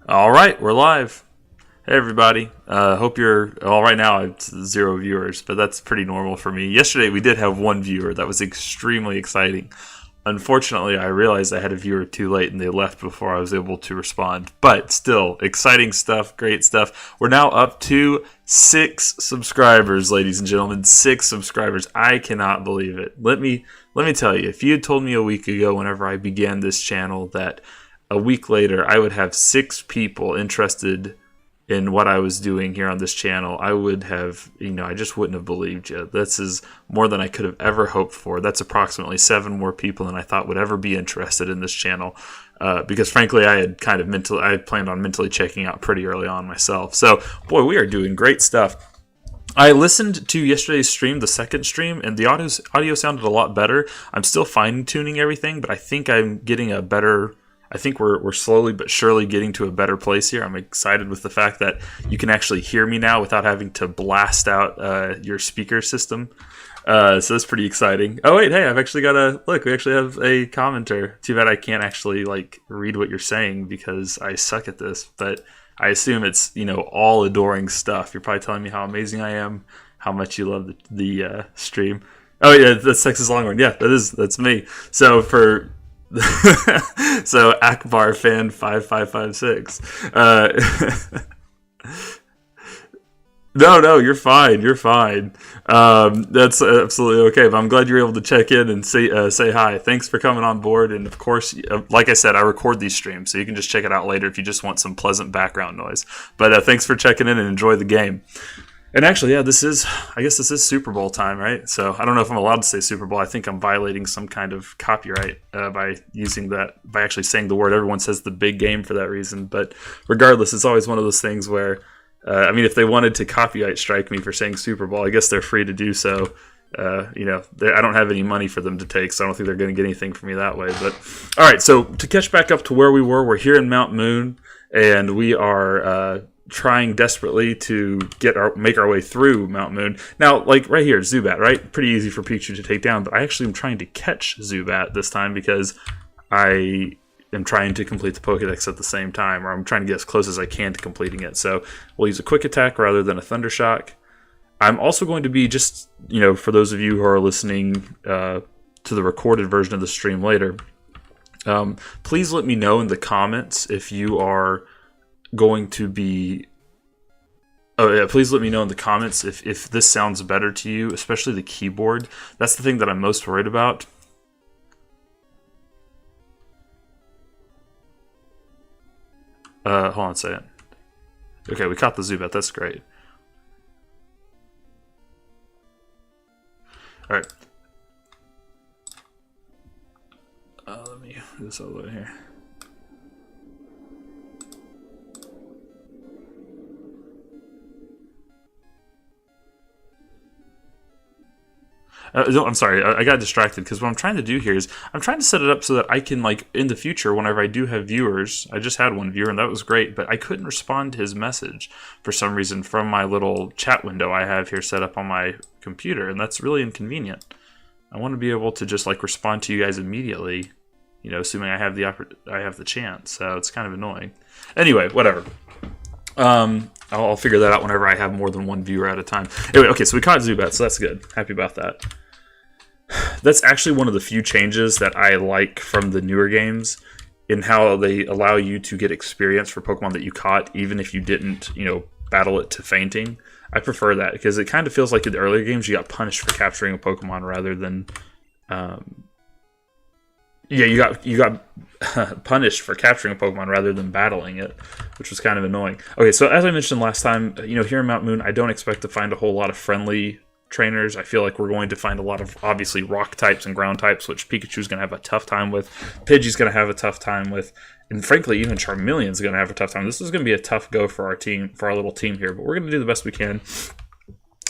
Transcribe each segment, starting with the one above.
All right, we're live. Hey, everybody. Hope you're. Well, right now it's 0 viewers, but that's pretty normal for me. Yesterday we did have 1 viewer. That was extremely exciting. Unfortunately, I realized I had a viewer too late and they left before I was able to respond. But still, exciting stuff, great stuff. We're now up to 6 subscribers, ladies and gentlemen. 6 subscribers. I cannot believe it. Let me tell you, if you had told me a week ago whenever I began this channel that a week later I would have 6 people interested in what I was doing here on this channel, I would have, I just wouldn't have believed you. This is more than I could have ever hoped for. That's approximately 7 more people than I thought would ever be interested in this channel. Because frankly, I had planned on mentally checking out pretty early on myself. So, boy, we are doing great stuff. I listened to yesterday's stream, the second stream, and the audio sounded a lot better. I'm still fine-tuning everything, but I think I'm getting a better... I think we're slowly but surely getting to a better place here. I'm excited with the fact that you can actually hear me now without having to blast out your speaker system. So that's pretty exciting. Oh wait, hey, I've actually got look. We actually have a commenter. Too bad I can't actually read what you're saying because I suck at this. But I assume it's all adoring stuff. You're probably telling me how amazing I am, how much you love the stream. Oh yeah, that's Texas Longhorn. Yeah, that's me. So for so Akbar fan 5556. No, you're fine. You're fine. That's absolutely okay. But I'm glad you're able to check in and say hi. Thanks for coming on board. And of course, like I said, I record these streams, so you can just check it out later if you just want some pleasant background noise. But thanks for checking in and enjoy the game. And actually, yeah, I guess this is Super Bowl time, right? So I don't know if I'm allowed to say Super Bowl. I think I'm violating some kind of copyright by actually saying the word. Everyone says the big game for that reason. But regardless, it's always one of those things where, if they wanted to copyright strike me for saying Super Bowl, I guess they're free to do so. I don't have any money for them to take, so I don't think they're going to get anything from me that way. But all right, so to catch back up to where we were, we're here in Mount Moon, and we are... trying desperately to make our way through Mount Moon. Now, right here, Zubat, right? Pretty easy for Pikachu to take down, but I actually am trying to catch Zubat this time because I am trying to complete the Pokédex at the same time, or I'm trying to get as close as I can to completing it. So we'll use a quick attack rather than a Thunder Shock. I'm also going to be just, for those of you who are listening to the recorded version of the stream later, please let me know in the comments if you are going to be please let me know in the comments if this sounds better to you, especially the keyboard. That's the thing that I'm most worried about. Hold on a second. Okay, we caught the Zubat. That's great. Alright. Let me do this all the way here. No, I'm sorry, I got distracted because what I'm trying to do here is I'm trying to set it up so that I can, in the future, whenever I do have viewers, I just had 1 viewer and that was great, but I couldn't respond to his message for some reason from my little chat window I have here set up on my computer, and that's really inconvenient. I want to be able to just respond to you guys immediately, assuming I have the chance, so it's kind of annoying. Anyway, whatever. I'll figure that out whenever I have more than 1 viewer at a time. Anyway, okay, so we caught Zubat, so that's good. Happy about that. That's actually one of the few changes that I like from the newer games in how they allow you to get experience for Pokemon that you caught, even if you didn't, battle it to fainting. I prefer that because it kind of feels like in the earlier games you got punished for capturing a Pokemon rather than... you got punished for capturing a Pokemon rather than battling it, which was kind of annoying. Okay, so as I mentioned last time, here in Mount Moon, I don't expect to find a whole lot of friendly trainers. I feel like we're going to find a lot of, obviously, rock types and ground types, which Pikachu's going to have a tough time with, Pidgey's going to have a tough time with, and frankly, even Charmeleon's going to have a tough time. This is going to be a tough go for our team, for our little team here, but we're going to do the best we can.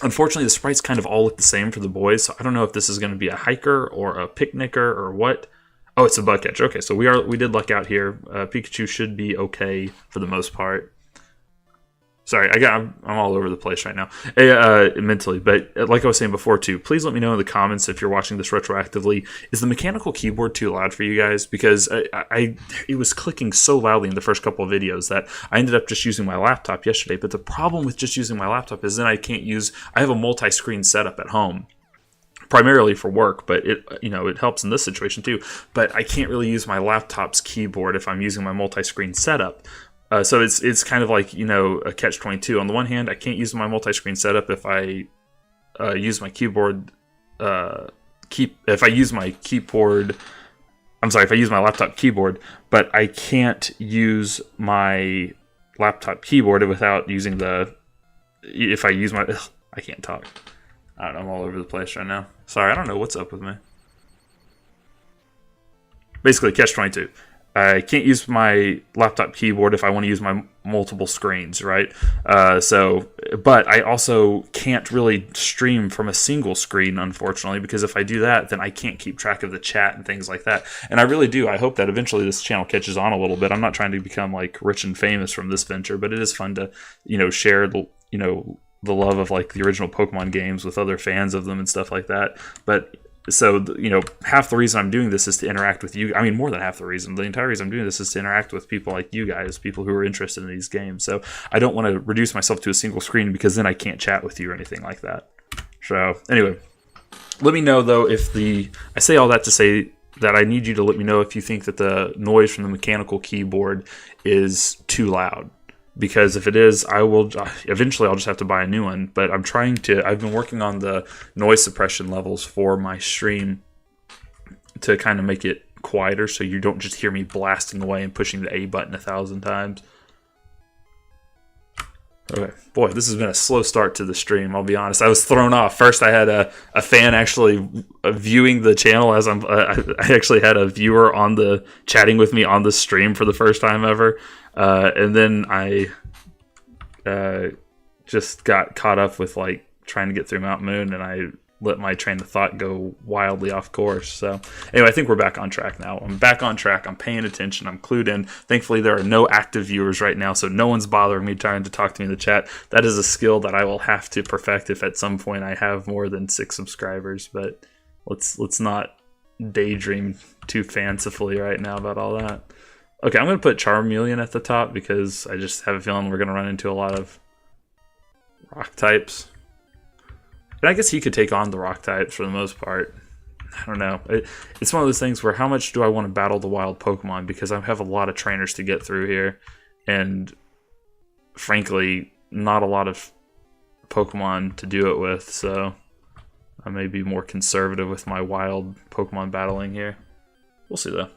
Unfortunately, the sprites kind of all look the same for the boys, so I don't know if this is going to be a hiker or a picnicker or what. Oh, it's a bug catcher. Okay, so we did luck out here. Pikachu should be okay for the most part. Sorry, I'm all over the place right now, mentally. But like I was saying before too, please let me know in the comments if you're watching this retroactively. Is the mechanical keyboard too loud for you guys? Because it was clicking so loudly in the first couple of videos that I ended up just using my laptop yesterday. But the problem with just using my laptop is then I can't use. I have a multi-screen setup at home, primarily for work, but it helps in this situation too. But I can't really use my laptop's keyboard if I'm using my multi-screen setup. So it's kind of like, a catch-22. On the one hand, I can't use my multi-screen setup if I use my keyboard. If I use my keyboard, if I use my laptop keyboard, but I can't use my laptop keyboard without using if I use my. I can't talk. I don't know. I'm all over the place right now. Sorry, I don't know what's up with me. Basically, catch-22. I can't use my laptop keyboard if I want to use my multiple screens, right? But I also can't really stream from a single screen, unfortunately, because if I do that, then I can't keep track of the chat and things like that. And I really do. I hope that eventually this channel catches on a little bit. I'm not trying to become like rich and famous from this venture, but it is fun to, share the love of like the original Pokemon games with other fans of them and stuff like that. But so, half the reason I'm doing this is to interact with you. I mean, more than half the reason. The entire reason I'm doing this is to interact with people like you guys, people who are interested in these games. So I don't want to reduce myself to a single screen because then I can't chat with you or anything like that. So anyway, let me know though I say all that to say that I need you to let me know if you think that the noise from the mechanical keyboard is too loud. Because if it is, eventually I'll just have to buy a new one. But I've been working on the noise suppression levels for my stream to kind of make it quieter so you don't just hear me blasting away and pushing the A button 1,000 times. Okay, boy, this has been a slow start to the stream, I'll be honest. I was thrown off. First, I had a fan actually viewing the channel as I actually had a viewer chatting with me on the stream for the first time ever. And then I just got caught up with like trying to get through Mount Moon, and I let my train of thought go wildly off course. So anyway, I think we're back on track now. I'm back on track. I'm paying attention. I'm clued in. Thankfully, there are no active viewers right now, so no one's bothering me trying to talk to me in the chat. That is a skill that I will have to perfect if at some point I have more than 6 subscribers. But let's not daydream too fancifully right now about all that. Okay, I'm going to put Charmeleon at the top because I just have a feeling we're going to run into a lot of rock types. And I guess he could take on the rock types for the most part. I don't know. It's one of those things where how much do I want to battle the wild Pokemon? Because I have a lot of trainers to get through here. And frankly, not a lot of Pokemon to do it with. So I may be more conservative with my wild Pokemon battling here. We'll see though.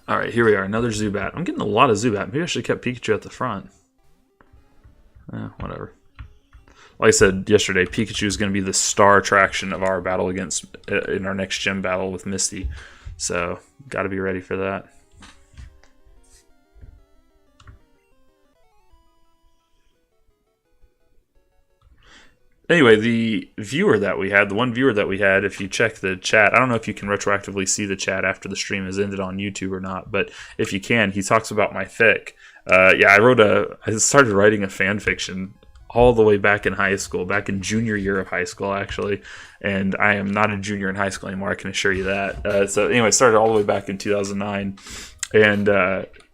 Alright, here we are. Another Zubat. I'm getting a lot of Zubat. Maybe I should have kept Pikachu at the front. Whatever. Like I said yesterday, Pikachu is going to be the star attraction of our battle in our next gym battle with Misty. So, got to be ready for that. Anyway, the one viewer that we had, if you check the chat, I don't know if you can retroactively see the chat after the stream has ended on YouTube or not, but if you can, he talks about my fic. I started writing a fan fiction all the way back in high school, back in junior year of high school, actually. And I am not a junior in high school anymore, I can assure you that. So anyway, I started all the way back in 2009. And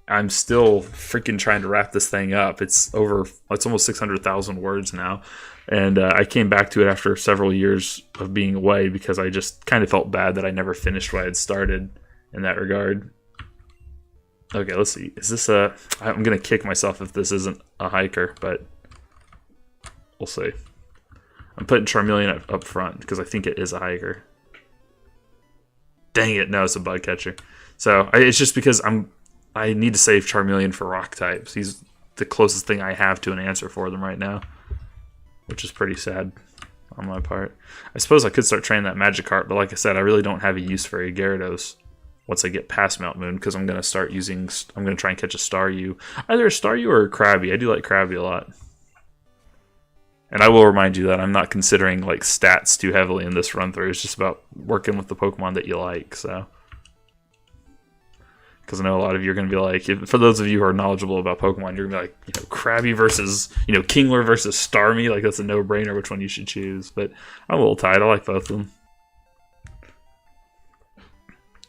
I'm still freaking trying to wrap this thing up. It's almost 600,000 words now. And I came back to it after several years of being away because I just kind of felt bad that I never finished what I had started in that regard. Okay, let's see. Is this I'm going to kick myself if this isn't a hiker, but we'll see. I'm putting Charmeleon up front because I think it is a hiker. Dang it, no, it's a bug catcher. So it's just because I need to save Charmeleon for rock types. He's the closest thing I have to an answer for them right now, which is pretty sad on my part. I suppose I could start training that Magikarp, but like I said, I really don't have a use for a Gyarados once I get past Mount Moon, because I'm going to try and catch a Staryu. Either a Staryu or a Krabby. I do like Krabby a lot. And I will remind you that I'm not considering like stats too heavily in this run through. It's just about working with the Pokemon that you like. So Because I know a lot of you are going to be like, for those of you who are knowledgeable about Pokemon, you're going to be like, Krabby versus, Kingler versus Starmie. Like, that's a no-brainer which one you should choose. But I'm a little tight. I like both of them.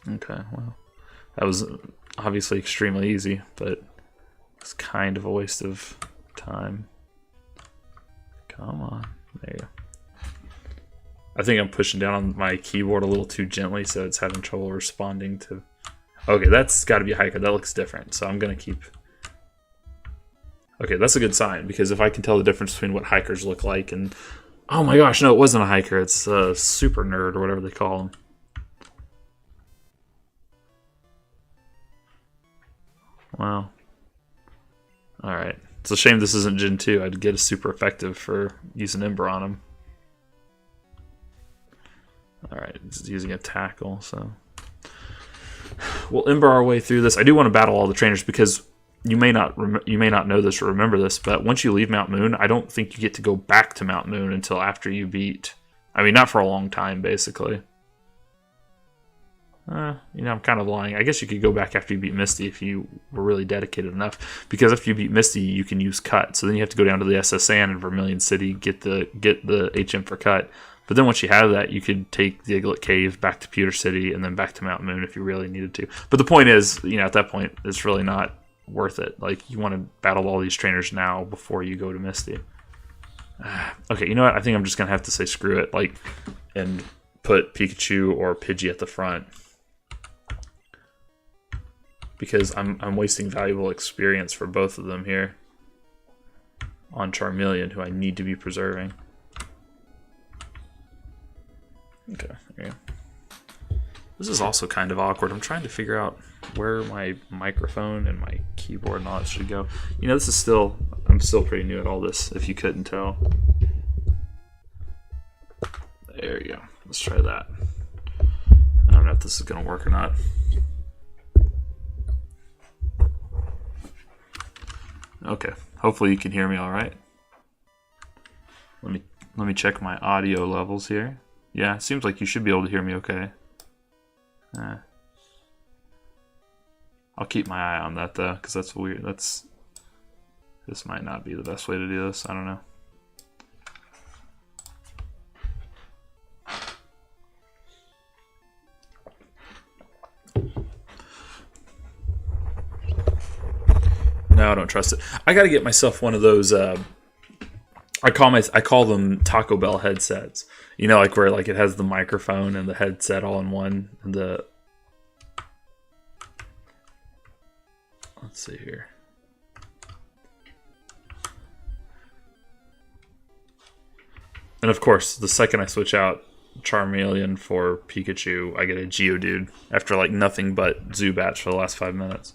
Okay, well, that was obviously extremely easy, but it's kind of a waste of time. Come on. There you go. I think I'm pushing down on my keyboard a little too gently, so it's having trouble responding to... Okay, that's got to be a hiker. That looks different, so I'm going to keep... Okay, that's a good sign, because if I can tell the difference between what hikers look like and... Oh my gosh, no, it wasn't a hiker. It's a super nerd, or whatever they call them. Wow. Alright. It's a shame this isn't Gen 2. I'd get a super effective for using Ember on him. Alright, it's using a tackle, so... We'll Ember our way through this. I do want to battle all the trainers because you may not know this or remember this, but once you leave Mount Moon, I don't think you get to go back to Mount Moon until after you beat... I mean, not for a long time, basically. I'm kind of lying. I guess you could go back after you beat Misty if you were really dedicated enough. Because after you beat Misty, you can use Cut. So then you have to go down to the SS Sand in Vermilion City, get the HM for Cut. But then once you have that, you could take the Iglet Cave back to Pewter City and then back to Mount Moon if you really needed to. But the point is, at that point, it's really not worth it. Like, you want to battle all these trainers now before you go to Misty. Okay, you know what? I think I'm just going to have to say screw it, and put Pikachu or Pidgey at the front. Because I'm wasting valuable experience for both of them here on Charmeleon, who I need to be preserving. Okay, there you go. This is also kind of awkward. I'm trying to figure out where my microphone and my keyboard and all that should go. This is still... I'm still pretty new at all this, if you couldn't tell. There you go. Let's try that. I don't know if this is going to work or not. Okay, hopefully you can hear me all right. Let me check my audio levels here. Yeah, it seems like you should be able to hear me okay. I'll keep my eye on that though, because that's weird. This might not be the best way to do this. I don't know. No, I don't trust it. I gotta get myself one of those. I call them Taco Bell headsets. Where it has the microphone and the headset all in one. And let's see here. And of course, the second I switch out Charmeleon for Pikachu, I get a Geodude after nothing but Zubats for the last 5 minutes.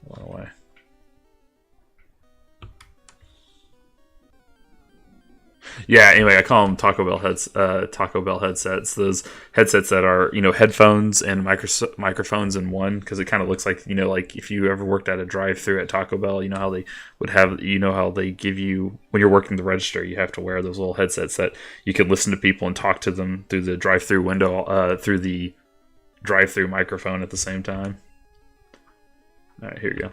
Went away. Yeah, anyway, I call them Taco Bell headsets. Those headsets that are, headphones and microphones in one, because it kind of looks like, if you ever worked at a drive-thru at Taco Bell, how they would have, how they give you, when you're working the register, you have to wear those little headsets that you can listen to people and talk to them through the drive-thru window, through the drive-thru microphone at the same time. All right, here we go.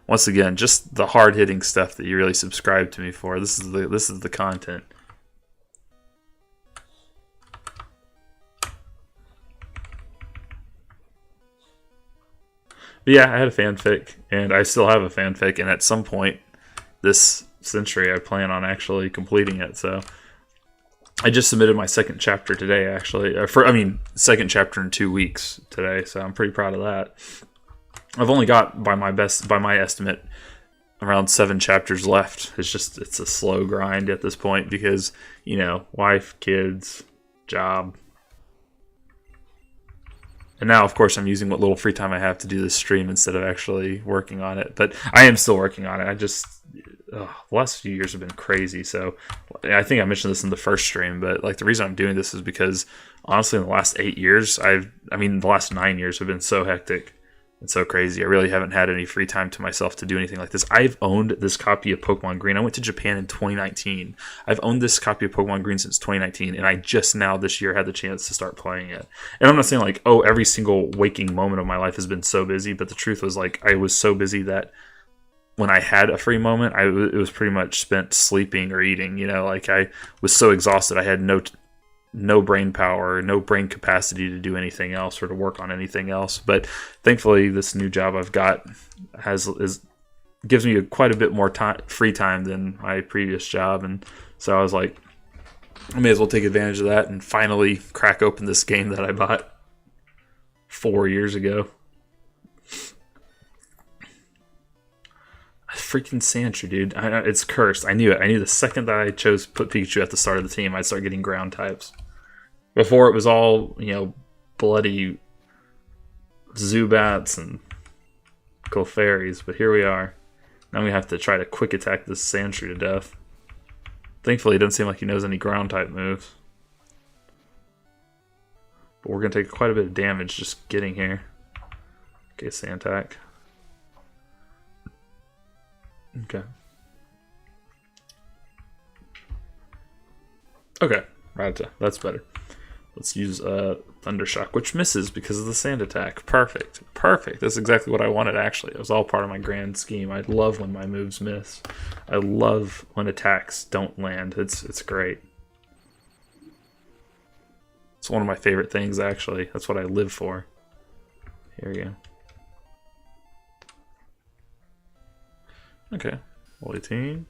Once again, just the hard-hitting stuff that you really subscribe to me for. This is the content. But yeah, I had a fanfic, and I still have a fanfic, and at some point this century I plan on actually completing it. So I just submitted my second chapter today, actually. Second chapter in 2 weeks today, so I'm pretty proud of that. I've only got, by my estimate, around 7 chapters left. It's a slow grind at this point because, wife, kids, job. And now, of course, I'm using what little free time I have to do this stream instead of actually working on it. But I am still working on it. The last few years have been crazy. So I think I mentioned this in the first stream, but the reason I'm doing this is because, honestly, in the last 8 years, the last 9 years have been so hectic. It's so crazy. I really haven't had any free time to myself to do anything like this. I've owned this copy of Pokemon Green. I went to Japan in 2019. I've owned this copy of Pokemon Green since 2019, and I just now this year had the chance to start playing it. And I'm not saying like, oh, every single waking moment of my life has been so busy, but the truth was like I was so busy that when I had a free moment, it was pretty much spent sleeping or eating. You know, like I was so exhausted, I had no brain power, no brain capacity to do anything else or to work on anything else. But thankfully, this new job I've got gives me quite a bit more free time than my previous job, and so I was like, I may as well take advantage of that and finally crack open this game that I bought 4 years ago. Freaking Sandshrew, dude. It's cursed. I knew it. I knew the second that I chose to put Pikachu at the start of the team, I'd start getting ground types. Before it was all, bloody Zubats and Clefairies, but here we are. Now we have to try to quick attack this Sandshrew to death. Thankfully, it doesn't seem like he knows any ground type moves. But we're going to take quite a bit of damage just getting here. Okay, Santac. Okay. Okay, right. That's better. Let's use Thundershock, which misses because of the sand attack. Perfect. Perfect. That's exactly what I wanted, actually. It was all part of my grand scheme. I love when my moves miss. I love when attacks don't land. It's great. It's one of my favorite things, actually. That's what I live for. Here we go. Okay. Level 18.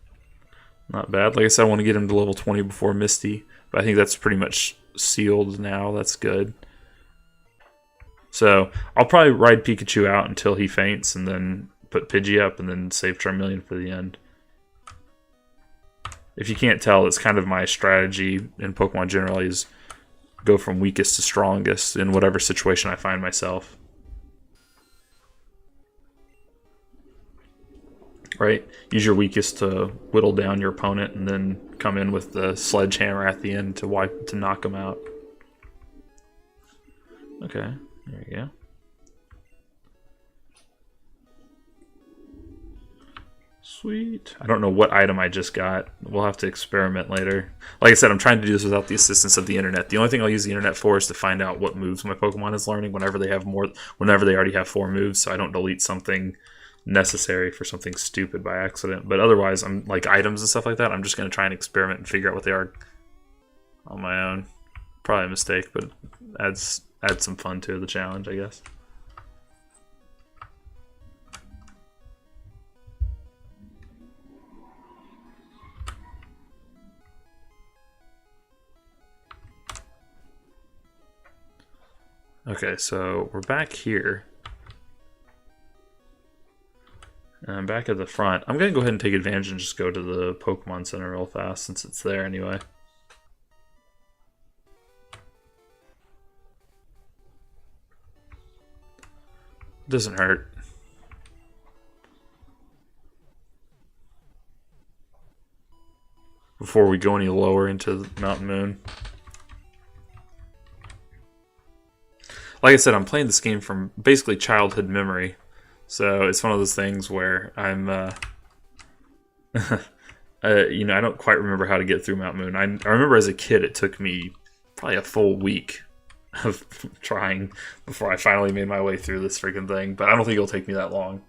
Not bad. Like I said, I want to get him to level 20 before Misty, but I think that's pretty much sealed now. That's good. So I'll probably ride Pikachu out until he faints and then put Pidgey up and then save Charmeleon for the end. If you can't tell, it's kind of my strategy in Pokemon generally is go from weakest to strongest in whatever situation I find myself. Right? Use your weakest to whittle down your opponent and then come in with the sledgehammer at the end to knock them out. Okay, there you go. Sweet. I don't know what item I just got. We'll have to experiment later. Like I said, I'm trying to do this without the assistance of the internet. The only thing I'll use the internet for is to find out what moves my Pokemon is learning whenever they already have 4 moves, so I don't delete something necessary for something stupid by accident. But otherwise, I'm like items and stuff like that, I'm just going to try and experiment and figure out what they are on my own. Probably a mistake, but adds some fun to the challenge, I guess. Okay, so we're back here. And I'm back at the front. I'm going to go ahead and take advantage and just go to the Pokemon Center real fast since it's there anyway. Doesn't hurt. Before we go any lower into Mountain Moon. Like I said, I'm playing this game from basically childhood memory. So it's one of those things where I'm, I don't quite remember how to get through Mount Moon. I remember as a kid it took me probably a full week of trying before I finally made my way through this freaking thing. But I don't think it'll take me that long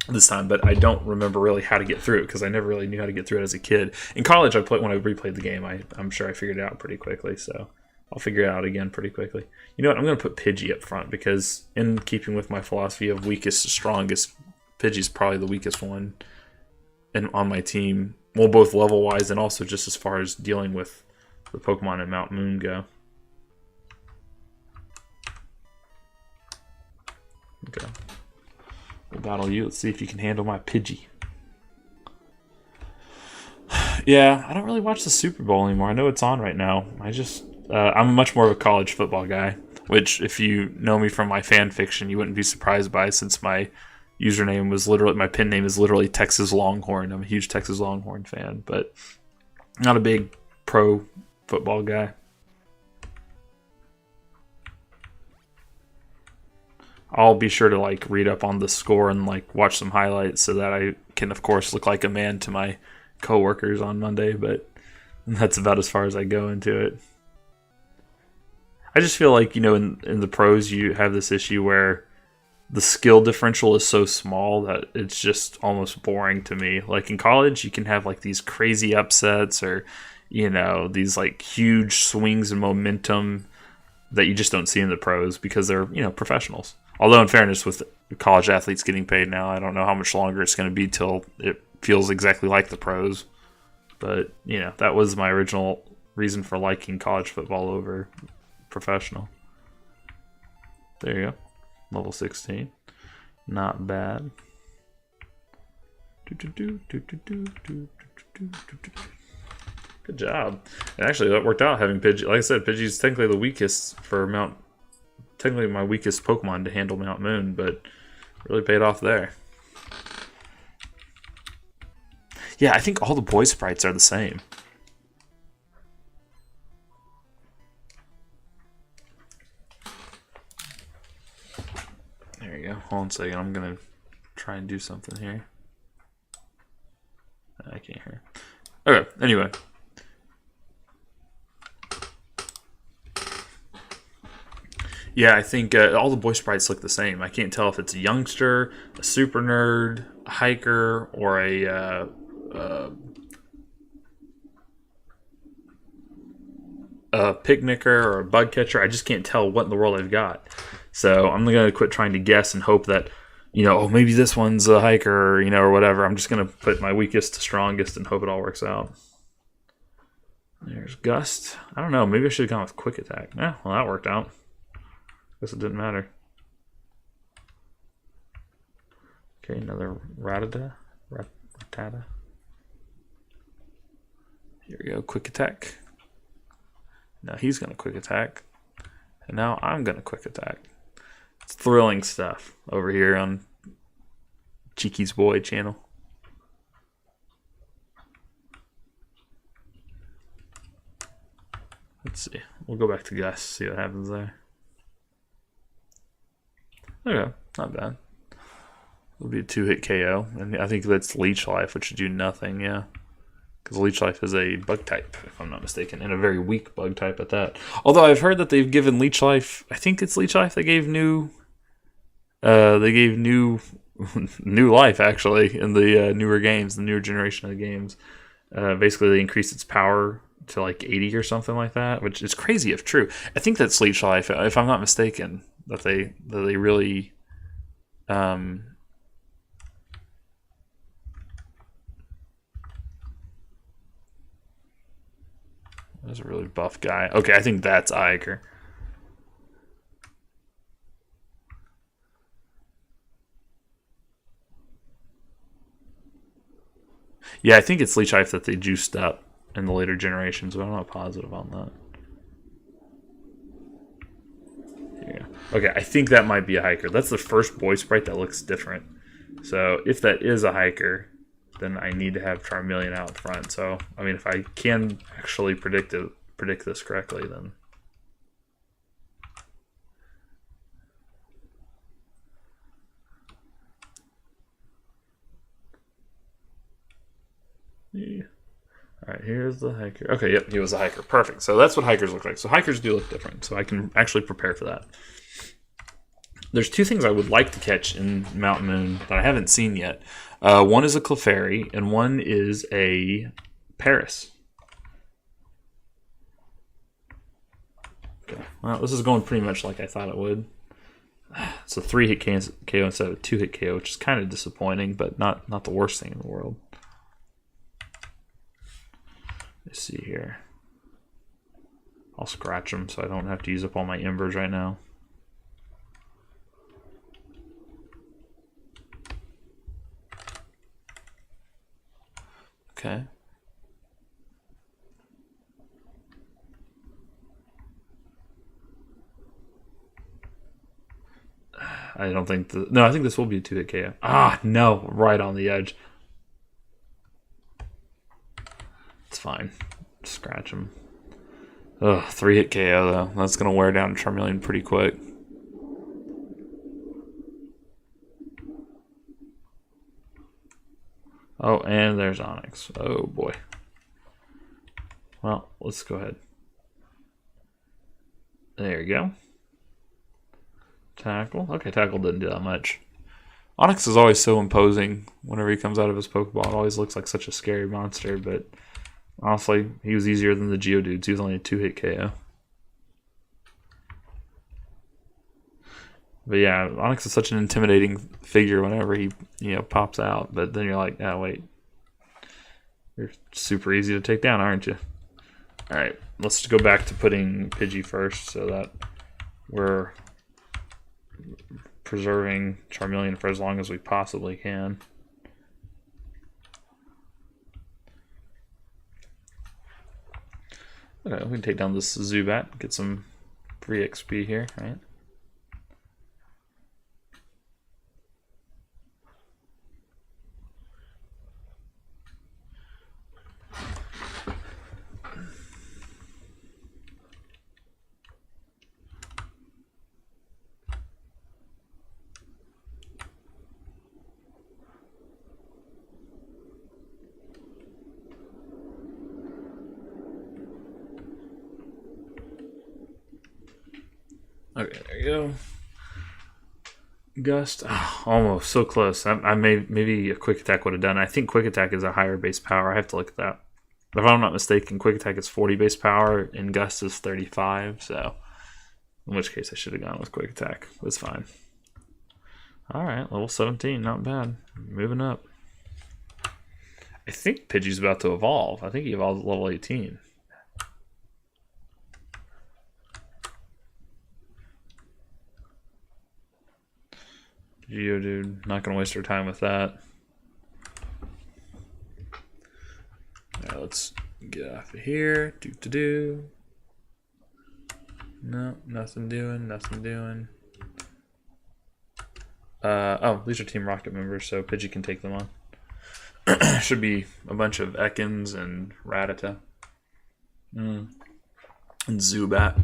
this time. But I don't remember really how to get through it because I never really knew how to get through it as a kid. In college, when I replayed the game, I'm sure I figured it out pretty quickly. So I'll figure it out again pretty quickly. You know what? I'm going to put Pidgey up front because in keeping with my philosophy of weakest to strongest, Pidgey's probably the weakest one on my team. Well, both level-wise and also just as far as dealing with the Pokemon in Mount Moon go. Okay. We'll battle you. Let's see if you can handle my Pidgey. Yeah, I don't really watch the Super Bowl anymore. I know it's on right now. I'm much more of a college football guy, which if you know me from my fan fiction, you wouldn't be surprised by since my username was my pen name is literally Texas Longhorn. I'm a huge Texas Longhorn fan, but not a big pro football guy. I'll be sure to like read up on the score and like watch some highlights so that I can, of course, look like a man to my coworkers on Monday. But that's about as far as I go into it. I just feel like, in the pros, you have this issue where the skill differential is so small that it's just almost boring to me. Like in college, you can have like these crazy upsets or, these like huge swings in momentum that you just don't see in the pros because they're, professionals. Although in fairness, with college athletes getting paid now, I don't know how much longer it's going to be till it feels exactly like the pros. But, that was my original reason for liking college football over professional. There you go. Level 16. Not bad. Good job. And actually, that worked out having Pidgey. Like I said, Pidgey's technically the weakest for Mount... Technically my weakest Pokemon to handle Mount Moon, but really paid off there. Yeah, I think all the boy sprites are the same. There you go. Hold on a second. I'm going to try and do something here. I can't hear. Okay, anyway. Yeah, I think all the boy sprites look the same. I can't tell if it's a youngster, a super nerd, a hiker, or a picnicker or a bug catcher. I just can't tell what in the world I've got. So I'm going to quit trying to guess and hope that, maybe this one's a hiker, or whatever. I'm just going to put my weakest to strongest and hope it all works out. There's Gust. I don't know. Maybe I should have gone with Quick Attack. Yeah, well, that worked out. Guess it didn't matter. Okay, another Rattata. Here we go. Quick Attack. Now he's going to Quick Attack. And now I'm going to Quick Attack. It's thrilling stuff over here on Cheeky's Boy channel. Let's see. We'll go back to Gus, see what happens there. Okay, not bad. It'll be a 2-hit KO. And I think that's Leech Life, which should do nothing, yeah. Because Leech Life is a bug type, if I'm not mistaken, and a very weak bug type at that. Although I've heard that they've given Leech Life, I think it's Leech Life, they gave new life, actually, in the newer games, the newer generation of the games. Basically, they increased its power to like 80 or something like that, which is crazy if true. I think that's Leech Life, if I'm not mistaken, that they really... That's a really buff guy. Okay, I think that's Iker. Yeah, I think it's Leech Life that they juiced up in the later generations, but I'm not positive on that. Yeah. Okay, I think that might be a hiker. That's the first boy sprite that looks different. So if that is a hiker, then I need to have Charmeleon out front. So, I mean, if I can actually predict this correctly, then... Yeah. Alright, here's the hiker. Okay, yep, he was a hiker. Perfect. So that's what hikers look like. So hikers do look different. So I can actually prepare for that. There's two things I would like to catch in Mountain Moon that I haven't seen yet. One is a Clefairy, and one is a Paris. Okay. Well, this is going pretty much like I thought it would. It's a 3-hit KO instead of a 2-hit KO, which is kind of disappointing, but not the worst thing in the world. Let's see here. I'll scratch them so I don't have to use up all my embers right now. Okay. I don't think no, I think this will be a 2-hit KO. Ah, no, right on the edge. It's fine. Scratch him. Ugh, 3-hit KO though. That's gonna wear down Charmeleon pretty quick. Oh, and there's Onyx. Oh boy. Well, let's go ahead. There you go. Tackle. Okay, tackle didn't do that much. Onyx is always so imposing whenever he comes out of his Pokeball. It always looks like such a scary monster, but honestly, he was easier than the Geodudes. He was only a 2-hit KO. But yeah, Onyx is such an intimidating figure whenever he, pops out. But then you're like, oh wait, you're super easy to take down, aren't you? All right, let's go back to putting Pidgey first, so that we're preserving Charmeleon for as long as we possibly can. Okay, we can take down this Zubat, get some free XP here, right? Okay, there you go. Gust. Oh, almost so close. I maybe a quick attack would have done. I think quick attack is a higher base power. I have to look at that. If I'm not mistaken, quick attack is 40 base power and gust is 35. So, in which case I should have gone with quick attack. It's fine. All right, level 17, not bad. Moving up. I think Pidgey's about to evolve. I think he evolved at level 18. Geodude, not gonna waste our time with that. Alright, let's get off of here. Do. No, nothing doing, nothing doing. Oh, these are Team Rocket members, so Pidgey can take them on. Should be a bunch of Ekans and Rattata. And Zubat.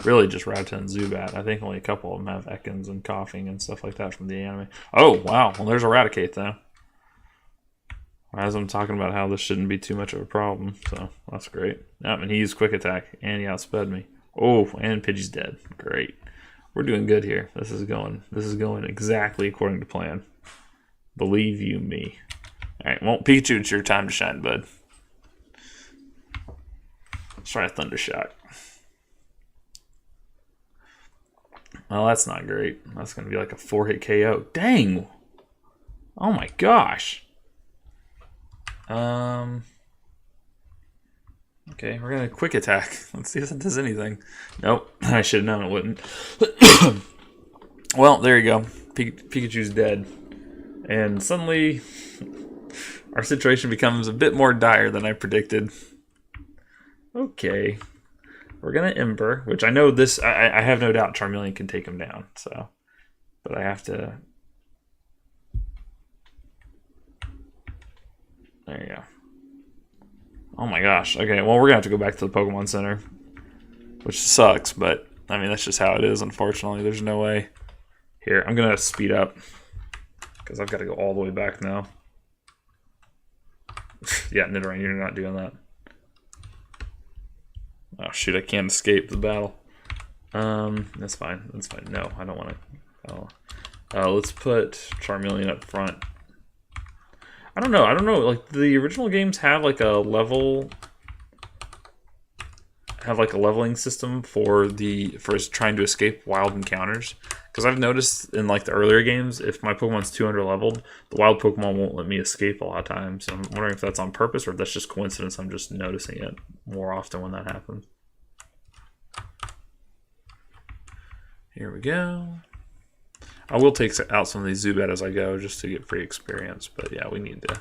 Really just Rattata and Zubat. I think only a couple of them have Ekans and Coughing and stuff like that from the anime. Oh, wow. Well, there's Eradicate, though. As I'm talking about how this shouldn't be too much of a problem. So, that's great. Yep, and he used Quick Attack, and he outsped me. Oh, and Pidgey's dead. Great. We're doing good here. This is going exactly according to plan. Believe you me. Alright, well, Pikachu, it's your time to shine, bud. Let's try a Thunder Shock. Well, that's not great. That's going to be like a 4-hit KO. Dang! Oh my gosh. Okay, we're going to Quick Attack. Let's see if it does anything. Nope, I should have known it wouldn't. Well, there you go. Pikachu's dead. And suddenly, our situation becomes a bit more dire than I predicted. Okay. We're going to Ember, which I know this, I have no doubt Charmeleon can take him down, so. But I have to. There you go. Oh my gosh. Okay, well, we're going to have to go back to the Pokemon Center, which sucks, but I mean, that's just how it is, unfortunately. There's no way. Here, I'm going to speed up, because I've got to go all the way back now. Yeah, Nidoran, you're not doing that. Oh shoot, I can't escape the battle. That's fine. That's fine. No, I don't want to. Oh. Let's put Charmeleon up front. I don't know. Like, the original games have like a leveling system for trying to escape wild encounters. Because I've noticed in like the earlier games, if my Pokemon's 200 leveled, the wild Pokemon won't let me escape a lot of times. So I'm wondering if that's on purpose or if that's just coincidence. I'm just noticing it more often when that happens. Here we go. I will take out some of these Zubat as I go just to get free experience. But yeah, we need to.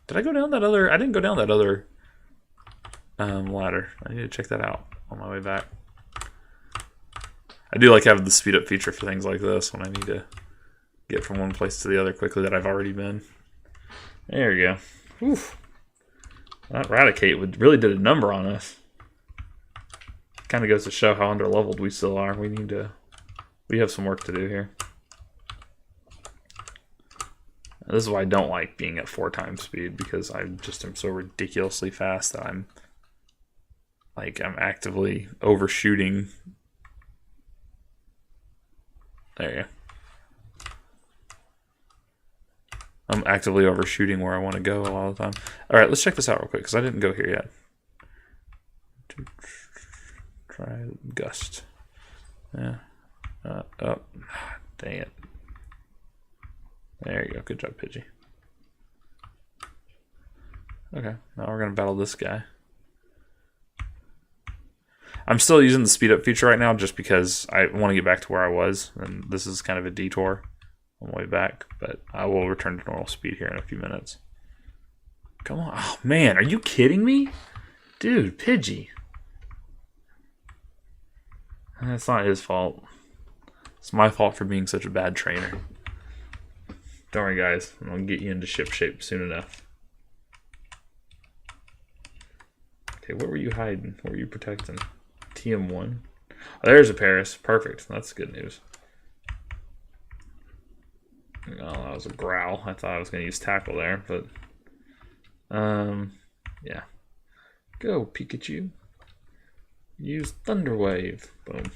Did I go down that other? I didn't go down that other ladder. I need to check that out on my way back. I do like having the speed up feature for things like this when I need to get from one place to the other quickly that I've already been. There we go. Oof. That Eradicate really did a number on us. Kind of goes to show how underleveled we still are. We have some work to do here. This is why I don't like being at 4 times speed, because I just am so ridiculously fast that I'm actively overshooting. There you go. I'm actively overshooting where I want to go a lot of the time. All right, let's check this out real quick because I didn't go here yet. Try gust. Yeah. Oh, dang it. There you go. Good job, Pidgey. Okay, now we're gonna battle this guy. I'm still using the speed up feature right now just because I want to get back to where I was, and this is kind of a detour on the way back, but I will return to normal speed here in a few minutes. Come on. Oh, man, are you kidding me? Dude, Pidgey. That's not his fault. It's my fault for being such a bad trainer. Don't worry, guys. I'm going to get you into ship shape soon enough. Okay, what were you hiding? What were you protecting? TM1. Oh, there's a Paris. Perfect. That's good news. Oh, that was a growl. I thought I was going to use tackle there, but yeah. Go, Pikachu. Use Thunder Wave. Boom.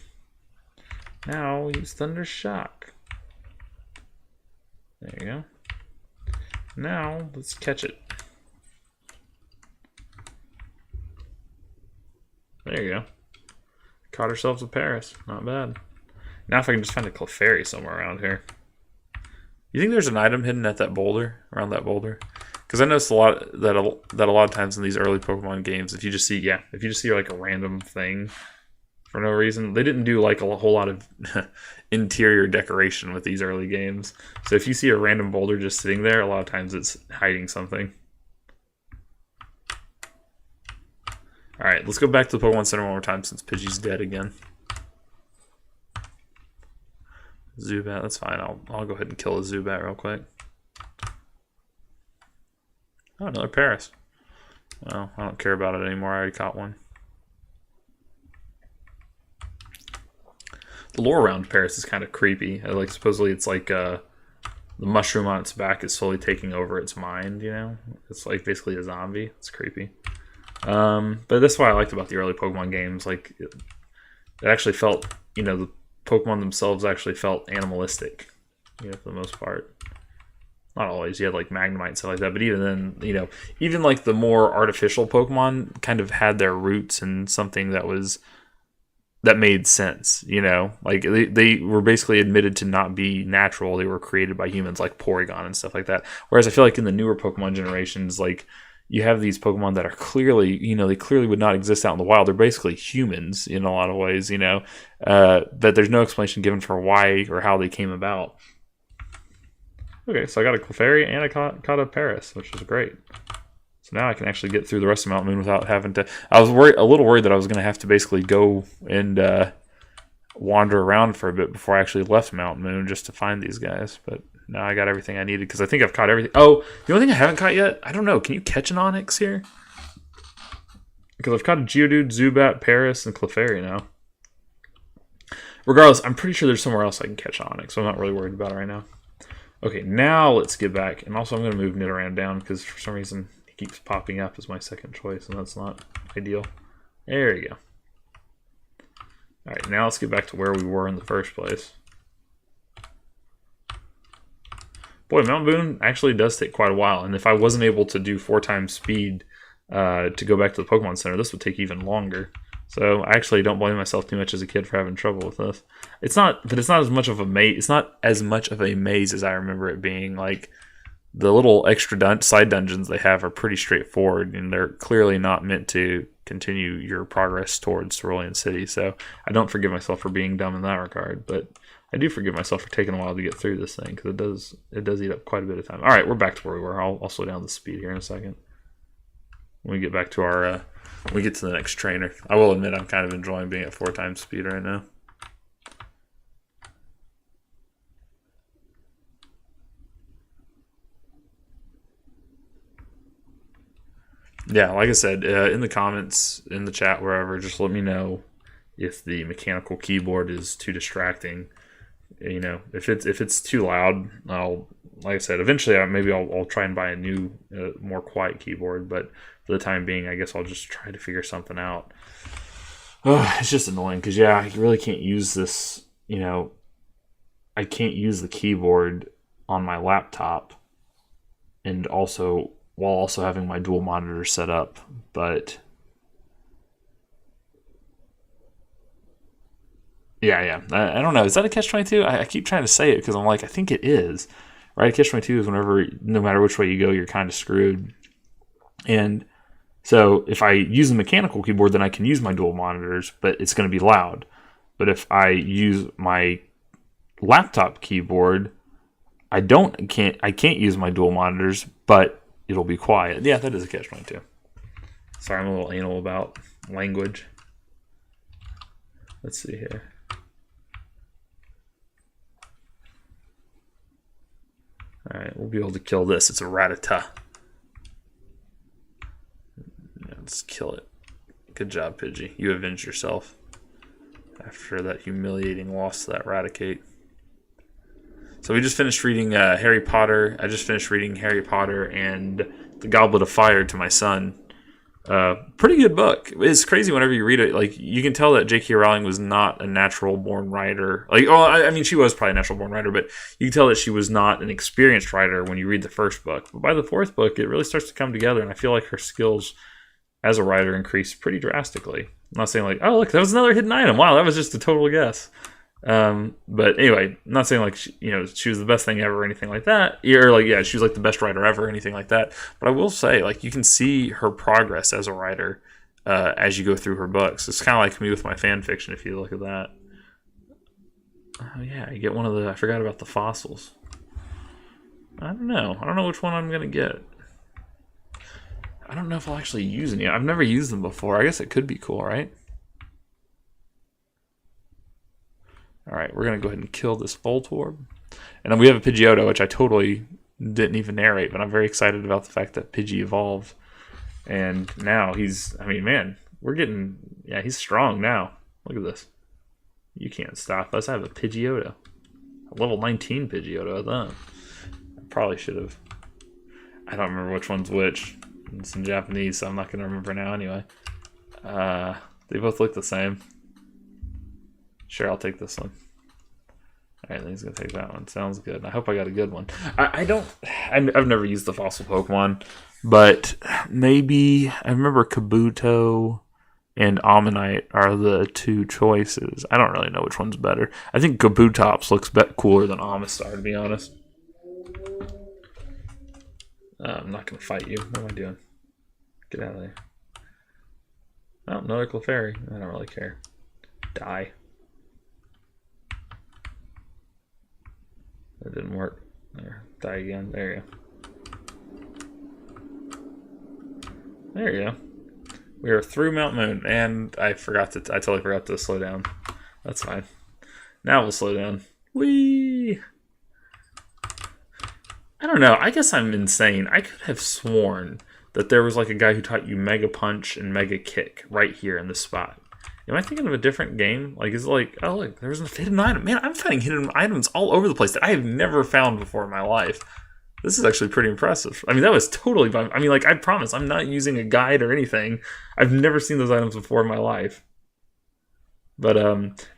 Now use Thunder Shock. There you go. Now let's catch it. There you go. Caught ourselves a Paris. Not bad. Now if I can just find a Clefairy somewhere around here. You think there's an item hidden at that boulder? Around that boulder? Because I noticed a lot that a lot of times in these early Pokemon games, if you just see like a random thing for no reason, they didn't do like a whole lot of interior decoration with these early games. So if you see a random boulder just sitting there, a lot of times it's hiding something. Alright, let's go back to the Pokemon Center one more time since Pidgey's dead again. Zubat, that's fine. I'll go ahead and kill a Zubat real quick. Oh, another Paris. Well, I don't care about it anymore. I already caught one. The lore around Paris is kind of creepy. Like, supposedly it's like the mushroom on its back is slowly taking over its mind, you know? It's like basically a zombie. It's creepy. But that's what I liked about the early Pokemon games. Like, it actually felt, you know, the Pokemon themselves actually felt animalistic, you know, for the most part. Not always. You had like Magnemite and stuff like that, but even then, you know, even like the more artificial Pokemon kind of had their roots in something that made sense, you know? Like they were basically admitted to not be natural. They were created by humans, like Porygon and stuff like that. Whereas I feel like in the newer Pokemon generations, like you have these Pokemon that are clearly, you know, they clearly would not exist out in the wild. They're basically humans in a lot of ways, you know, but there's no explanation given for why or how they came about. Okay, so I got a Clefairy and I caught a Paris, which is great. So now I can actually get through the rest of Mountain Moon without having to... I was a little worried that I was going to have to basically go and wander around for a bit before I actually left Mountain Moon just to find these guys. But now I got everything I needed because I think I've caught everything. Oh, the only thing I haven't caught yet? I don't know. Can you catch an Onix here? Because I've caught a Geodude, Zubat, Paris, and Clefairy now. Regardless, I'm pretty sure there's somewhere else I can catch Onix, so I'm not really worried about it right now. Okay, now let's get back. And also I'm going to move Nidoran down because for some reason he keeps popping up as my second choice, and that's not ideal. There you go. Alright, now let's get back to where we were in the first place. Boy, Mount Boone actually does take quite a while, and if I wasn't able to do 4 times speed to go back to the Pokemon Center, this would take even longer. So I actually don't blame myself too much as a kid for having trouble with this. It's not as much of a maze. It's not as much of a maze as I remember it being. Like the little extra side dungeons they have are pretty straightforward, and they're clearly not meant to continue your progress towards Cerulean City. So I don't forgive myself for being dumb in that regard, but I do forgive myself for taking a while to get through this thing because it does eat up quite a bit of time. All right, we're back to where we were. I'll slow down the speed here in a second. When we get back to our, when we get to the next trainer. I will admit I'm kind of enjoying being at 4 times speed right now. Yeah, like I said, in the comments, in the chat, wherever, just let me know if the mechanical keyboard is too distracting You know, if it's too loud, I'll, like I said, eventually maybe I'll try and buy a new, more quiet keyboard. But for the time being, I guess I'll just try to figure something out. It's just annoying because yeah, I really can't use this. You know, I can't use the keyboard on my laptop, and also while also having my dual monitor set up. But yeah. I don't know. Is that a catch-22? I keep trying to say it because I'm like, I think it is. Right? A catch-22 is whenever, no matter which way you go, you're kind of screwed. And so if I use a mechanical keyboard, then I can use my dual monitors, but it's going to be loud. But if I use my laptop keyboard, I can't use my dual monitors, but it'll be quiet. Yeah, that is a catch-22. Sorry, I'm a little anal about language. Let's see here. Alright, we'll be able to kill this. It's a Rattata. Let's kill it. Good job, Pidgey. You avenged yourself after that humiliating loss to that Raticate. So we just finished reading Harry Potter. I just finished reading Harry Potter and The Goblet of Fire to my son. Pretty good book. It's crazy whenever you read it. Like, you can tell that J.K. Rowling was not a natural born writer. Like, oh, I mean, she was probably a natural born writer, but you can tell that she was not an experienced writer when you read the first book. But by the fourth book, it really starts to come together, and I feel like her skills as a writer increased pretty drastically. I'm not saying like, oh, look, that was another hidden item. Wow, that was just a total guess. But anyway, I'm not saying like she was the best thing ever or anything like that, or like she was like the best writer ever or anything like that. But I will say, like, you can see her progress as a writer as you go through her books. It's kind of like me with my fan fiction. If you look at that, oh yeah, you get one of the. I forgot about the fossils. I don't know which one I'm gonna get. I don't know if I'll actually use any. I've never used them before. I guess it could be cool, right? Alright, we're going to go ahead and kill this Voltorb. And then we have a Pidgeotto, which I totally didn't even narrate, but I'm very excited about the fact that Pidgey evolved. And now he's, I mean, man, he's strong now. Look at this. You can't stop us. I have a Pidgeotto. A level 19 Pidgeotto, I thought. I probably should have. I don't remember which one's which. It's in Japanese, so I'm not going to remember now anyway. They both look the same. Sure, I'll take this one. Alright, then he's going to take that one. Sounds good. I hope I got a good one. I've never used the fossil Pokemon, but maybe, I remember Kabuto and Ammonite are the two choices. I don't really know which one's better. I think Kabutops looks cooler than Amistar, to be honest. I'm not going to fight you. What am I doing? Get out of there. Oh, another Clefairy. I don't really care. Die. That didn't work. There. Die again. There you go. There you go. We are through Mount Moon, and I totally forgot to slow down. That's fine. Now we'll slow down. Whee! I don't know. I guess I'm insane. I could have sworn that there was like a guy who taught you Mega Punch and Mega Kick right here in this spot. Am I thinking of a different game? Like, is it like, oh, look, there's a hidden item. Man, I'm finding hidden items all over the place that I have never found before in my life. This is actually pretty impressive. I mean, that was totally, I mean, like, I promise, I'm not using a guide or anything. I've never seen those items before in my life. But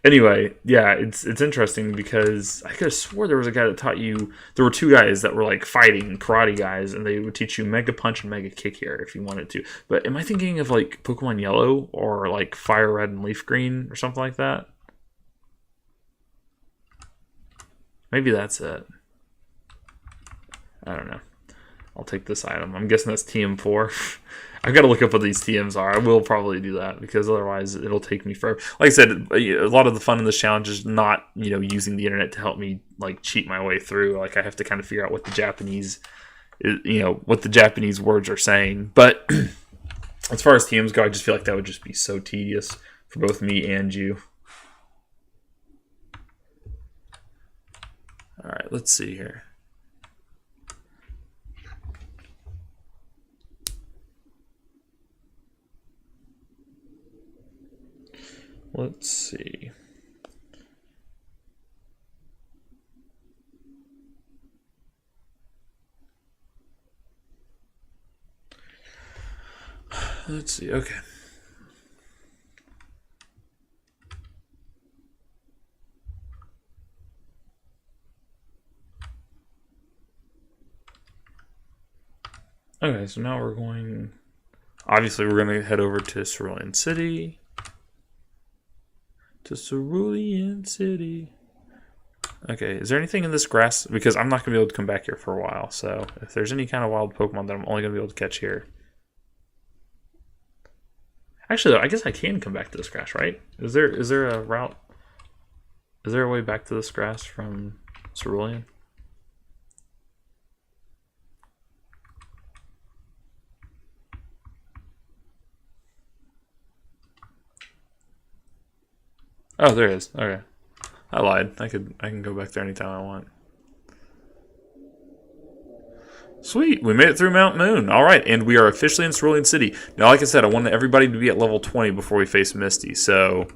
anyway, yeah, it's interesting because I could have swore there was a guy that taught you. There were two guys that were like fighting karate guys, and they would teach you Mega Punch and Mega Kick here if you wanted to. But am I thinking of like Pokemon Yellow or like Fire Red and Leaf Green or something like that? Maybe that's it. I don't know. I'll take this item. I'm guessing that's TM4. I've got to look up what these TMs are. I will probably do that because otherwise it'll take me forever. Like I said, a lot of the fun in this challenge is not, using the internet to help me like cheat my way through. Like I have to kind of figure out what the Japanese, what the Japanese words are saying. But as far as TMs go, I just feel like that would just be so tedious for both me and you. All right, let's see here. Let's see. Let's see. Okay. Okay, so now we're going... Obviously, we're going to head over to Cerulean City. To Cerulean City. Okay, is there anything in this grass? Because I'm not going to be able to come back here for a while. So if there's any kind of wild Pokemon that I'm only going to be able to catch here. Actually, though, I guess I can come back to this grass, right? Is there a route? Is there a way back to this grass from Cerulean? Oh, there is. Okay. I lied. I can go back there anytime I want. Sweet, we made it through Mount Moon. All right, and we are officially in Cerulean City. Now, like I said, I wanted everybody to be at level 20 before we face Misty, so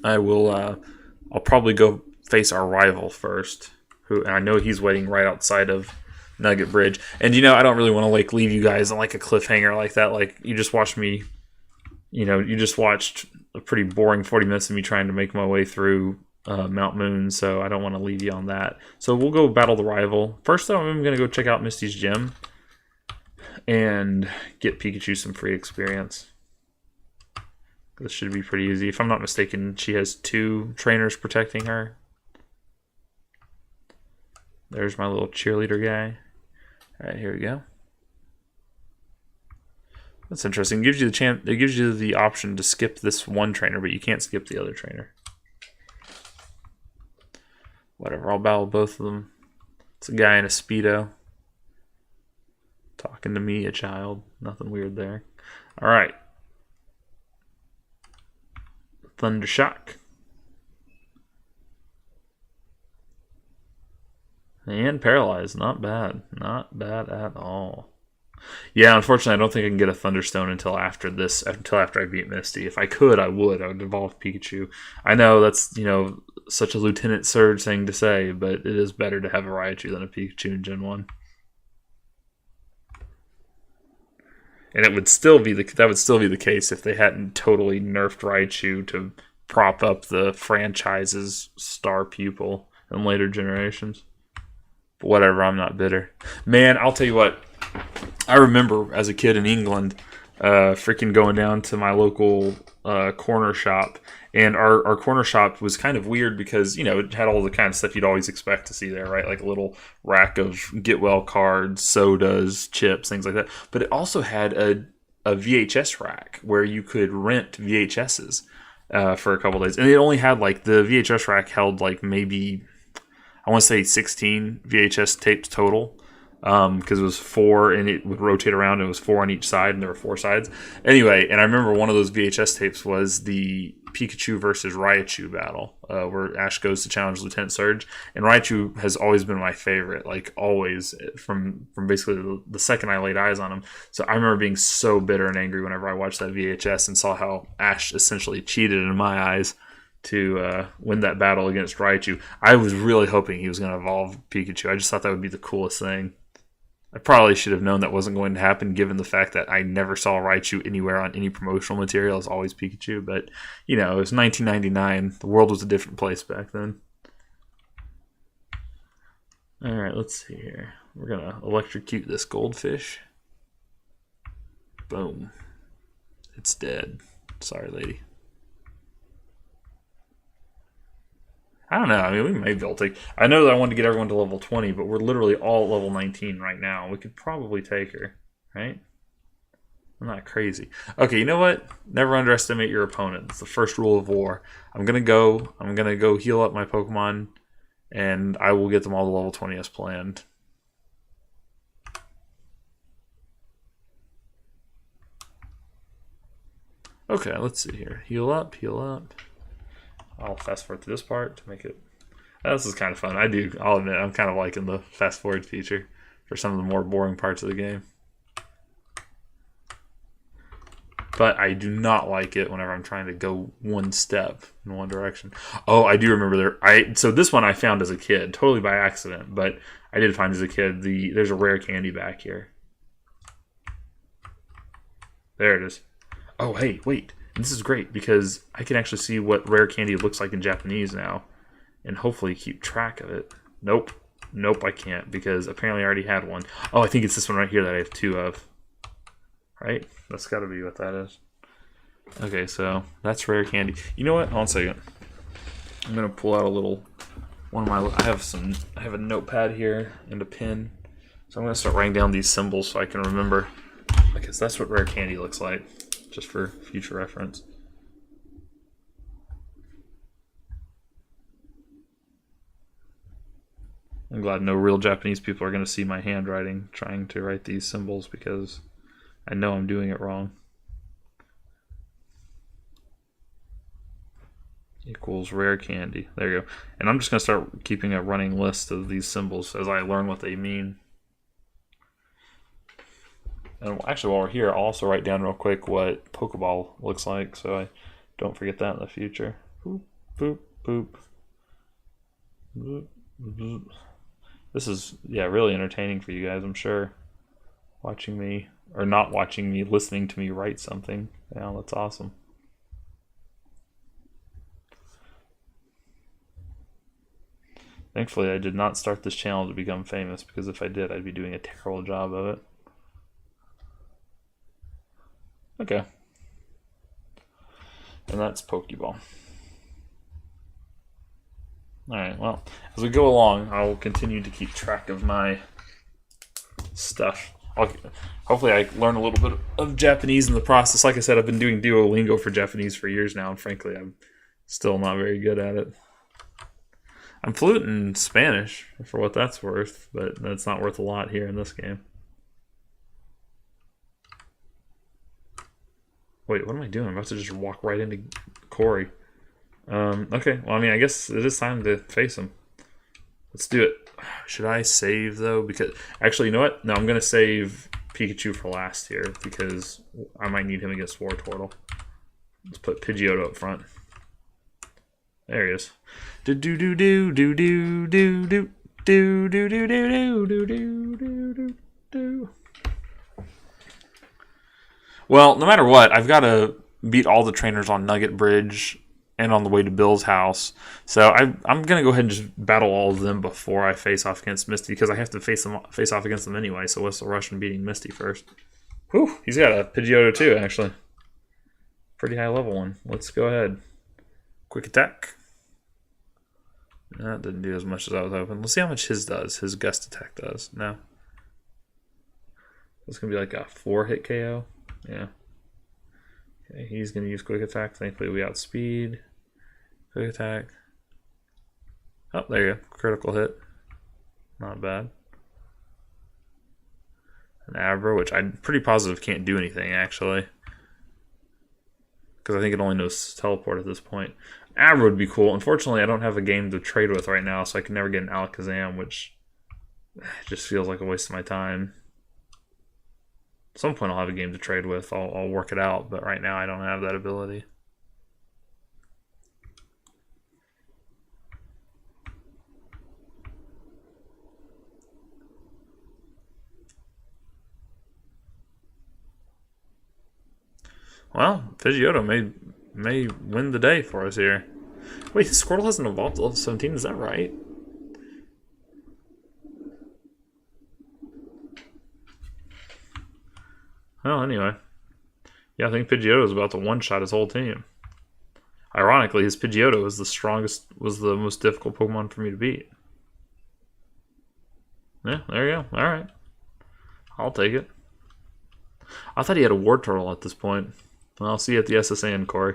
I will. I'll probably go face our rival first, who and I know he's waiting right outside of Nugget Bridge. And I don't really want to like leave you guys on like a cliffhanger like that. Like you just watched me. You just watched a pretty boring 40 minutes of me trying to make my way through Mount Moon, so I don't want to leave you on that. So we'll go battle the rival. First, though, I'm going to go check out Misty's gym and get Pikachu some free experience. This should be pretty easy. If I'm not mistaken, she has 2 trainers protecting her. There's my little cheerleader guy. All right, here we go. That's interesting. It gives you the chance. It gives you the option to skip this one trainer, but you can't skip the other trainer. Whatever. I'll battle both of them. It's a guy in a Speedo talking to me, a child. Nothing weird there. All right. Thunder Shock. And Paralyzed. Not bad. Not bad at all. Yeah, unfortunately, I don't think I can get a Thunderstone until after this. Until after I beat Misty. If I could, I would. I would evolve Pikachu. I know that's such a Lieutenant Surge thing to say, but it is better to have a Raichu than a Pikachu in Gen 1. And it would still be the case if they hadn't totally nerfed Raichu to prop up the franchise's star pupil in later generations. But whatever, I'm not bitter. Man, I'll tell you what. I remember as a kid in England, freaking going down to my local corner shop, and our corner shop was kind of weird because it had all the kind of stuff you'd always expect to see there, right? Like a little rack of get well cards, sodas, chips, things like that. But it also had a VHS rack where you could rent VHSs for a couple days, and it only had like the VHS rack held like maybe I want to say 16 VHS tapes total. Because it was 4 and it would rotate around and it was 4 on each side and there were 4 sides. Anyway, and I remember one of those VHS tapes was the Pikachu versus Raichu battle, where Ash goes to challenge Lieutenant Surge, and Raichu has always been my favorite, like always from basically the second I laid eyes on him. So I remember being so bitter and angry whenever I watched that VHS and saw how Ash essentially cheated in my eyes to win that battle against Raichu. I was really hoping he was going to evolve Pikachu. I just thought that would be the coolest thing. I probably should have known that wasn't going to happen given the fact that I never saw Raichu anywhere on any promotional material. It's always Pikachu. But, it was 1999. The world was a different place back then. Alright, let's see here. We're going to electrocute this goldfish. Boom. It's dead. Sorry, lady. I don't know. I mean, we may be able to take... I know that I wanted to get everyone to level 20, but we're literally all at level 19 right now. We could probably take her, right? I'm not crazy. Okay, you know what? Never underestimate your opponent. It's the first rule of war. I'm gonna go heal up my Pokemon, and I will get them all to level 20 as planned. Okay, let's see here. Heal up, heal up. I'll fast forward to this part to make it... This is kind of fun. I'll admit, I'm kind of liking the fast forward feature for some of the more boring parts of the game. But I do not like it whenever I'm trying to go one step in one direction. Oh, I do remember so this one I found as a kid, totally by accident, but I did find as a kid, there's a rare candy back here. There it is. Oh, hey, wait. This is great because I can actually see what rare candy looks like in Japanese now and hopefully keep track of it. Nope. Nope, I can't because apparently I already had one. Oh, I think it's this one right here that I have 2 of. Right? That's got to be what that is. Okay, so that's rare candy. You know what? Hold on a second. I'm going to pull out a little one of my... I have a notepad here and a pen. So I'm going to start writing down these symbols so I can remember. Because that's what rare candy looks like. Just for future reference. I'm glad no real Japanese people are going to see my handwriting trying to write these symbols because I know I'm doing it wrong. Equals rare candy. There you go. And I'm just going to start keeping a running list of these symbols as I learn what they mean. And actually, while we're here, I'll also write down real quick what Pokeball looks like so I don't forget that in the future. Boop, boop, boop. Boop, boop. This is, yeah, really entertaining for you guys, I'm sure. Watching me, or not watching me, listening to me write something. Yeah, that's awesome. Thankfully, I did not start this channel to become famous, because if I did, I'd be doing a terrible job of it. Okay. And that's Pokeball. Alright, well, as we go along, I will continue to keep track of my stuff. Hopefully I learn a little bit of Japanese in the process. Like I said, I've been doing Duolingo for Japanese for years now, and frankly, I'm still not very good at it. I'm fluent in Spanish, for what that's worth, but that's not worth a lot here in this game. Wait, what am I doing? I'm about to just walk right into Corey. Okay, well, I mean, I guess it is time to face him. Let's do it. Should I save, though? Because, actually, you know what? No, I'm going to save Pikachu for last here, because I might need him against Wartortle. Let's put Pidgeotto up front. There he is. Do do do do do do do do do do do do do do do do do. Well, no matter what, I've got to beat all the trainers on Nugget Bridge and on the way to Bill's house. So I'm going to go ahead and just battle all of them before I face off against Misty, because I have to face off against them anyway, so what's the rush in beating Misty first? Whew, he's got a Pidgeotto too, actually. Pretty high level one. Let's go ahead. Quick attack. That didn't do as much as I was hoping. Let's see how much his does. His gust attack does. No. It's going to be like a 4-hit KO. Yeah. Okay, he's going to use quick attack. Thankfully, we outspeed. Quick attack. Oh, there you go. Critical hit. Not bad. An Abra, which I'm pretty positive can't do anything, actually. Because I think it only knows teleport at this point. Abra would be cool. Unfortunately, I don't have a game to trade with right now, so I can never get an Alakazam, which just feels like a waste of my time. At some point I'll have a game to trade with. I'll work it out, but right now I don't have that ability. Well, Pidgeotto may win the day for us here. Wait, this Squirtle hasn't evolved to level 17, is that right? Well, anyway. Yeah, I think Pidgeotto is about to one-shot his whole team. Ironically, his Pidgeotto was the most difficult Pokemon for me to beat. Yeah, there you go. Alright. I'll take it. I thought he had a Wartortle at this point. I'll see you at the SSN, Corey.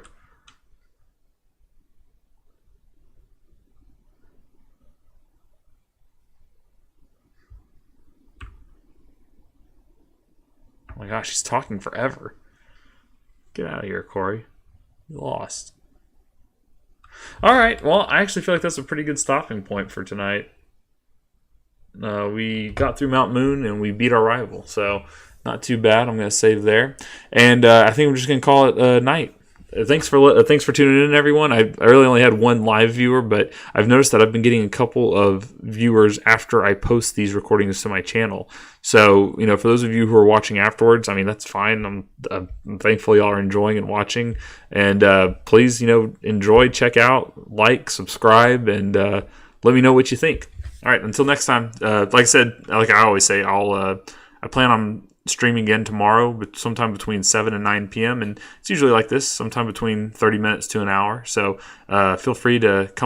Oh my gosh, he's talking forever. Get out of here, Corey. You lost. Alright, well, I actually feel like that's a pretty good stopping point for tonight. We got through Mount Moon and we beat our rival, so not too bad. I'm going to save there. And I think we're just going to call it a night. thanks for tuning in, everyone. I really only had one live viewer, but I've noticed that I've been getting a couple of viewers after I post these recordings to my channel. So, for those of you who are watching afterwards, I mean, that's fine. I'm thankful y'all are enjoying and watching. And please, enjoy, check out, like, subscribe, and let me know what you think. All right, until next time. Like I always say, I plan on streaming again tomorrow, but sometime between 7 and 9 p.m. And it's usually like this, sometime between 30 minutes to an hour. So feel free to come